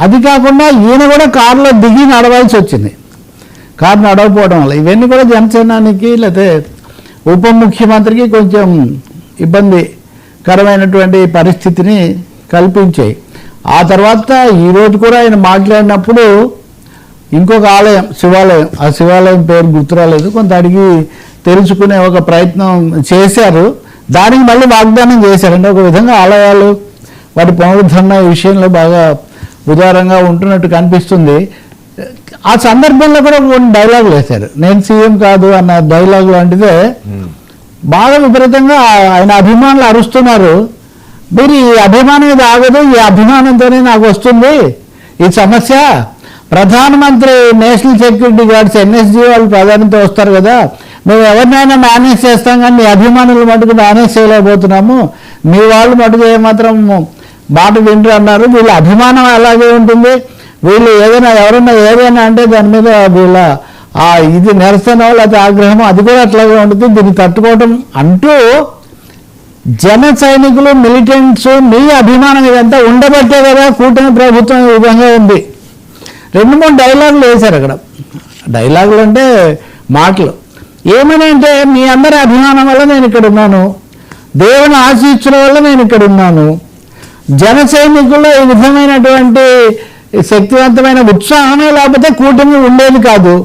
అది కాకుండా ఈయన కూడా కారులో దిగి నడవాల్సి వచ్చింది. కారు నడవకపోవడం వల్ల ఇవన్నీ కూడా జనసేనానికి లేకపోతే ఉప ముఖ్యమంత్రికి కొంచెం ఇబ్బందికరమైనటువంటి పరిస్థితిని కల్పించాయి. ఆ తర్వాత ఈరోజు కూడా ఆయన మాట్లాడినప్పుడు ఇంకొక ఆలయం, శివాలయం, ఆ శివాలయం పేరు గుర్తురాలేదు, కొంత అడిగి తెలుసుకునే ఒక ప్రయత్నం చేశారు. దానికి మళ్ళీ వాగ్దానం చేశారండి. ఒక విధంగా ఆలయాలు వాటి పునరుద్ధరణ విషయంలో బాగా ఉదారంగా ఉంటున్నట్టు కనిపిస్తుంది. ఆ సందర్భంలో కూడా కొన్ని డైలాగులు వేశారు. నేను సీఎం కాదు అన్న డైలాగ్ లాంటిదే బాగా విపరీతంగా ఆయన అభిమానులు అరుస్తున్నారు. మీరు ఈ అభిమానం ఇది ఆగదు, ఈ అభిమానంతోనే నాకు వస్తుంది ఈ సమస్య. ప్రధానమంత్రి నేషనల్ సెక్యూరిటీ గార్డ్స్ ఎన్ఎస్జీ వాళ్ళు ప్రధానితో వస్తారు కదా, మేము ఎవరినైనా మేనేజ్ చేస్తాం కానీ మీ అభిమానులు మటుకు మేనేజ్ చేయలేకపోతున్నాము, మీ వాళ్ళు మటుకు ఏమాత్రం మాట వింటారు అన్నారు. వీళ్ళ అభిమానం అలాగే ఉంటుంది, వీళ్ళు ఎవరైనా ఏదైనా అంటే దాని మీద వీళ్ళ ఇది నిరసన లేకపోతే ఆగ్రహం అది కూడా అట్లాగే ఉంటుంది, దీన్ని తట్టుకోవటం అంటూ జన సైనికులు మిలిటెంట్స్ మీ అభిమానం ఇదంతా ఉండబట్టే కదా కూటమి ప్రభుత్వం ఈ విధంగా ఉంది. 2-3 డైలాగులు వేశారు అక్కడ. డైలాగులు అంటే మాటలు ఏమని అంటే, మీ అందరి అభిమానం వల్ల నేను ఇక్కడ ఉన్నాను, దేవుని ఆశీస్సుల వల్ల నేను ఇక్కడ ఉన్నాను, జన సైనికుల్లో ఈ విధమైనటువంటి శక్తివంతమైన ఉత్సాహమే లేకపోతే కూటమి ఉండేది కాదు,